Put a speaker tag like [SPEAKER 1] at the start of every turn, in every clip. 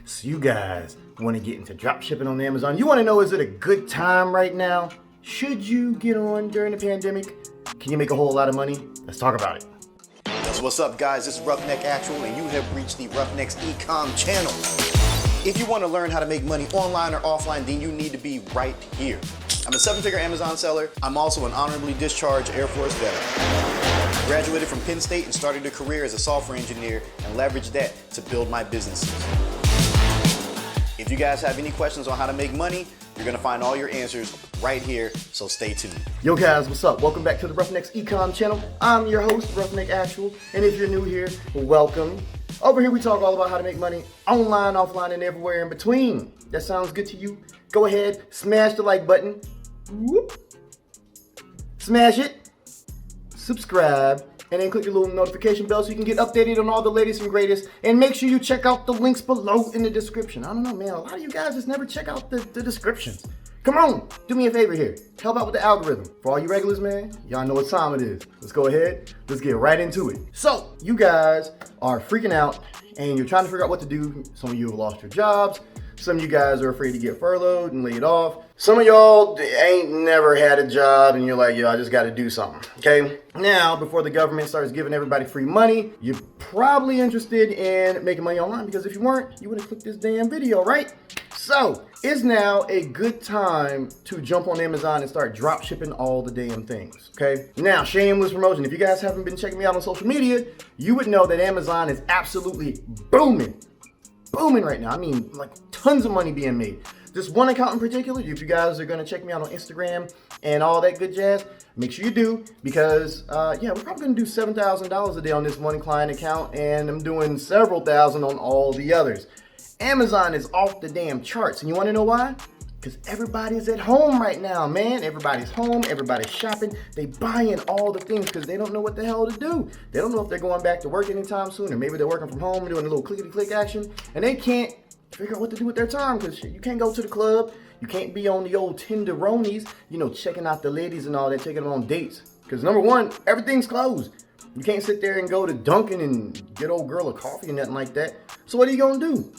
[SPEAKER 1] So you guys want to get into drop shipping on Amazon? You want to know, is it a good time right now? Should you get on during the pandemic? Can you make a whole lot of money? Let's talk about it.
[SPEAKER 2] What's up, guys? This is 𝗏𝗏𝗥𝗘𝗦, and you have reached the 𝗏𝗏𝗥𝗘𝗏 channel. If you want to learn how to make money online or offline, then you need to be right here. I'm a 7-figure Amazon seller. I'm also an honorably discharged Air Force veteran. Graduated from Penn State and started a career as a software engineer and leveraged that to build my businesses. If you guys have any questions on how to make money, you're going to find all your answers right here, so stay tuned.
[SPEAKER 1] Yo guys, what's up? Welcome back to the 𝗏𝗏𝗥𝗘𝗏 channel. I'm your host, 𝗏𝗏𝗥𝗘𝗏, and if you're new here, welcome. Over here we talk all about how to make money online, offline, and everywhere in between. That sounds good to you? Go ahead, smash the like button. Whoop. Smash it, subscribe, and then click the little notification bell so you can get updated on all the latest and greatest. And make sure you check out the links below in the description. I don't know, man. A lot of you guys just never check out the descriptions. Come on, do me a favor here. Help out with the algorithm. For all you regulars, man, y'all know what time it is. Let's go ahead. Let's get right into it. So, you guys are freaking out and you're trying to figure out what to do. Some of you have lost your jobs. Some of you guys are afraid to get furloughed and laid off. Some of y'all ain't never had a job and you're like, yo, I just got to do something. Okay. Now, before the government starts giving everybody free money, you're probably interested in making money online, because if you weren't, you would have clicked this damn video, right? So, it's now a good time to jump on Amazon and start drop shipping all the damn things, okay? Now, shameless promotion. If you guys haven't been checking me out on social media, you would know that Amazon is absolutely booming right now. I mean, like tons of money being made. This one account in particular, if you guys are gonna check me out on Instagram and all that good jazz, make sure you do, because yeah, we're probably gonna do $7,000 a day on this one client account, and I'm doing several thousand on all the others. Amazon is off the damn charts, and you wanna know why? Because everybody's at home right now, man. Everybody's home, everybody's shopping. They buying all the things because they don't know what the hell to do. They don't know if they're going back to work anytime soon, or maybe they're working from home and doing a little clickety-click action, and they can't figure out what to do with their time, because you can't go to the club. You can't be on the old Tinderonies, you know, checking out the ladies and all that, taking them on dates. Because number one, everything's closed. You can't sit there and go to Dunkin' and get old girl a coffee and nothing like that. So what are you gonna do?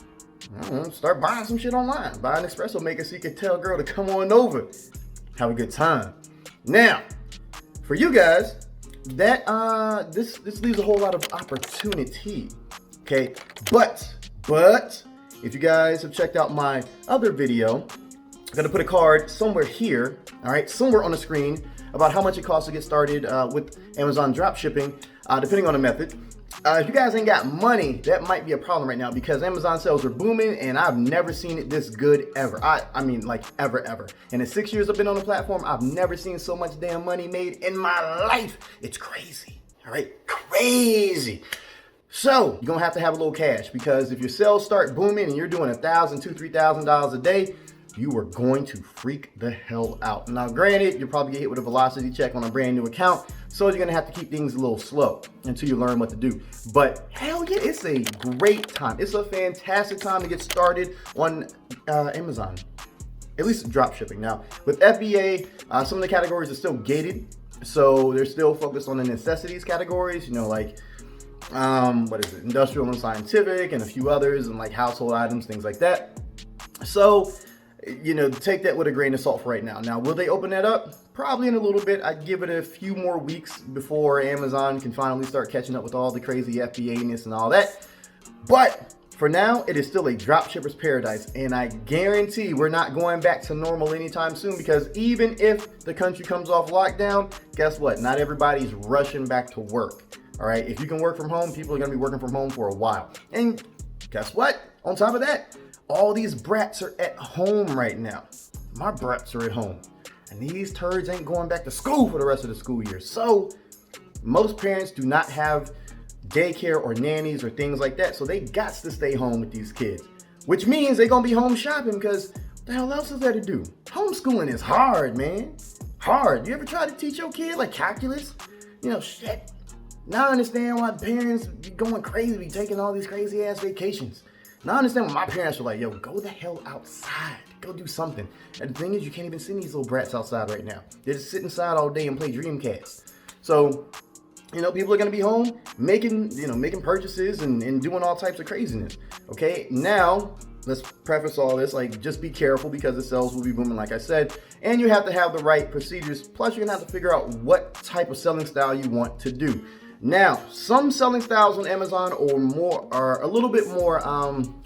[SPEAKER 1] I don't know, start buying some shit online. Buy an espresso maker so you can tell a girl to come on over. Have a good time. Now, for you guys, that this leaves a whole lot of opportunity. Okay, but if you guys have checked out my other video, I'm gonna put a card somewhere here, all right, somewhere on the screen, about how much it costs to get started with Amazon dropshipping, depending on the method. If you guys ain't got money, that might be a problem right now, because Amazon sales are booming and I've never seen it this good ever. I mean, like ever. In the 6 years I've been on the platform, I've never seen so much damn money made in my life. It's crazy, all right? Crazy. So you're gonna have to have a little cash, because if your sales start booming and you're doing $1,000, $2,000, $3,000 a day, you are going to freak the hell out. Now, granted, you'll probably get hit with a velocity check on a brand new account, so you're gonna have to keep things a little slow until you learn what to do. But hell yeah, it's a great time. It's a fantastic time to get started on Amazon, at least drop shipping. Now, with FBA, some of the categories are still gated, so they're still focused on the necessities categories, you know, like what is it, industrial and scientific, and a few others, and like household items, things like that. So, you know, take that with a grain of salt for right now. Now, will they open that up? Probably in a little bit. I'd give it a few more weeks before Amazon can finally start catching up with all the crazy FBA-ness and all that. But for now, it is still a dropshipper's paradise, and I guarantee we're not going back to normal anytime soon, because even if the country comes off lockdown, guess what? Not everybody's rushing back to work. All right, if you can work from home, people are gonna be working from home for a while. And guess what? On top of that, all these brats are at home right now. My brats are at home. And these turds ain't going back to school for the rest of the school year. So most parents do not have daycare or nannies or things like that. So they got to stay home with these kids, which means they're gonna be home shopping, because what the hell else is there to do? Homeschooling is hard, man. Hard. You ever try to teach your kid like calculus? You know, shit. Now I understand why parents be going crazy, be taking all these crazy ass vacations. Now I understand why my parents were like, yo, go the hell outside. Go do something. And the thing is, you can't even send these little brats outside right now. They just sit inside all day and play Dreamcast. So, you know, people are gonna be home making purchases and doing all types of craziness. Okay, now let's preface all this, like, just be careful because the sales will be booming, like I said, and you have to have the right procedures. Plus, you're gonna have to figure out what type of selling style you want to do. Now, some selling styles on Amazon are a little bit more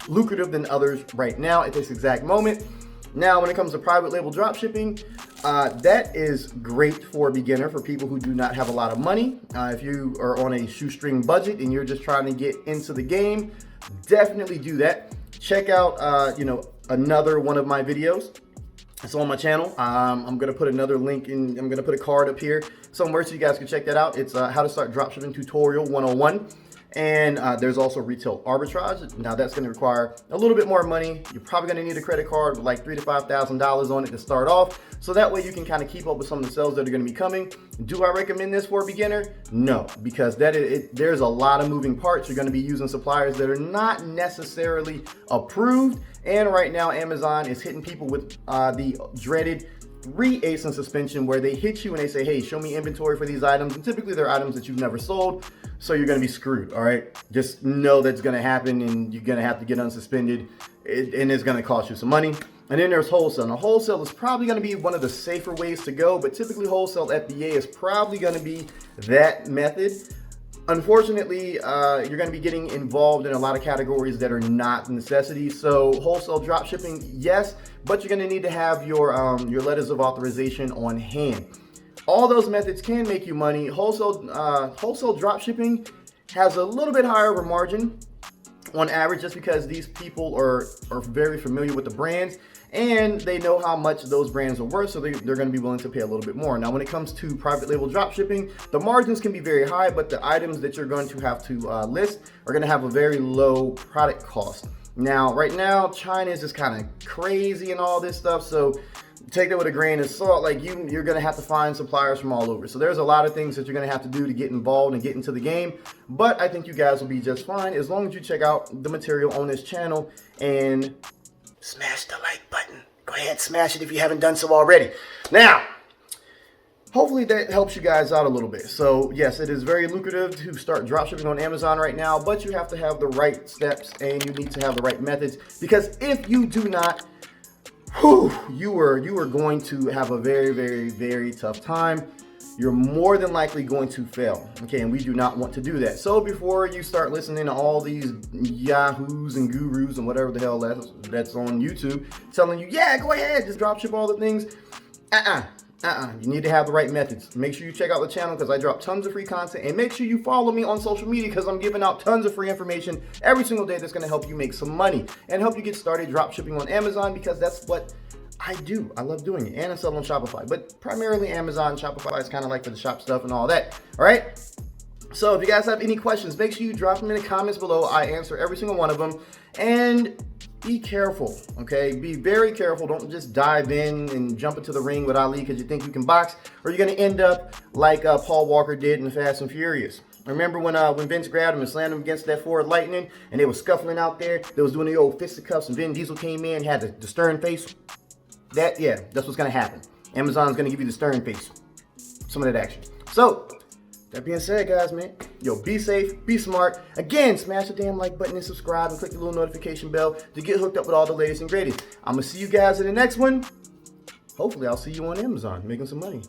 [SPEAKER 1] lucrative than others right now at this exact moment. Now, when it comes to private label dropshipping, that is great for a beginner, for people who do not have a lot of money. If you are on a shoestring budget and you're just trying to get into the game, definitely do that. Check out, another one of my videos. It's on my channel. I'm gonna put another link in. I'm gonna put a card up here somewhere so you guys can check that out. It's how to start dropshipping tutorial 101. And there's also retail arbitrage. Now that's going to require a little bit more money. You're probably going to need a credit card with like $3,000 to $5,000 on it to start off. So that way you can kind of keep up with some of the sales that are going to be coming. Do I recommend this for a beginner? No, because there's a lot of moving parts. You're going to be using suppliers that are not necessarily approved. And right now Amazon is hitting people with the dreaded 3 ASIN suspension, where they hit you and they say, hey, show me inventory for these items. And typically they're items that you've never sold. So you're going to be screwed. All right. Just know that's going to happen and you're going to have to get unsuspended and it's going to cost you some money. And then there's wholesale. Now, wholesale is probably going to be one of the safer ways to go, but typically wholesale FBA is probably going to be that method. Unfortunately, you're going to be getting involved in a lot of categories that are not necessities. So wholesale drop shipping, yes, but you're going to need to have your letters of authorization on hand. All those methods can make you money. Wholesale drop shipping has a little bit higher of a margin on average, just because these people are very familiar with the brands and they know how much those brands are worth, so they're going to be willing to pay a little bit more. Now, when it comes to private label drop shipping, the margins can be very high, but the items that you're going to have to list are going to have a very low product cost. Now, right now, China is just kind of crazy and all this stuff, so take that with a grain of salt. Like, you're going to have to find suppliers from all over. So there's a lot of things that you're going to have to do to get involved and get into the game. But I think you guys will be just fine as long as you check out the material on this channel and smash the like button. Go ahead, smash it if you haven't done so already. Now, hopefully that helps you guys out a little bit. So yes, it is very lucrative to start dropshipping on Amazon right now, but you have to have the right steps and you need to have the right methods, because if you do not, you are going to have a very, very, very tough time. You're more than likely going to fail. Okay, and we do not want to do that. So before you start listening to all these yahoos and gurus and whatever the hell that's on YouTube telling you, yeah, go ahead, just dropship all the things. You need to have the right methods. Make sure you check out the channel because I drop tons of free content, and make sure you follow me on social media because I'm giving out tons of free information every single day that's going to help you make some money and help you get started dropshipping on Amazon, because that's what I do. I love doing it, and I sell on Shopify, but primarily Amazon. Shopify is kind of like for the shop stuff and all that. All right. So if you guys have any questions, make sure you drop them in the comments below. I answer every single one of them. And be careful, okay? Be very careful. Don't just dive in and jump into the ring with Ali because you think you can box, or you're going to end up like Paul Walker did in Fast and Furious. Remember when Vince grabbed him and slammed him against that Ford Lightning, and they were scuffling out there? They was doing the old fisticuffs, and Vin Diesel came in, had the stern face. That's what's going to happen. Amazon's going to give you the stern face. Some of that action. So, that being said, guys, man, be safe, be smart. Again, smash the damn like button and subscribe and click the little notification bell to get hooked up with all the latest and greatest. I'm going to see you guys in the next one. Hopefully, I'll see you on Amazon making some money.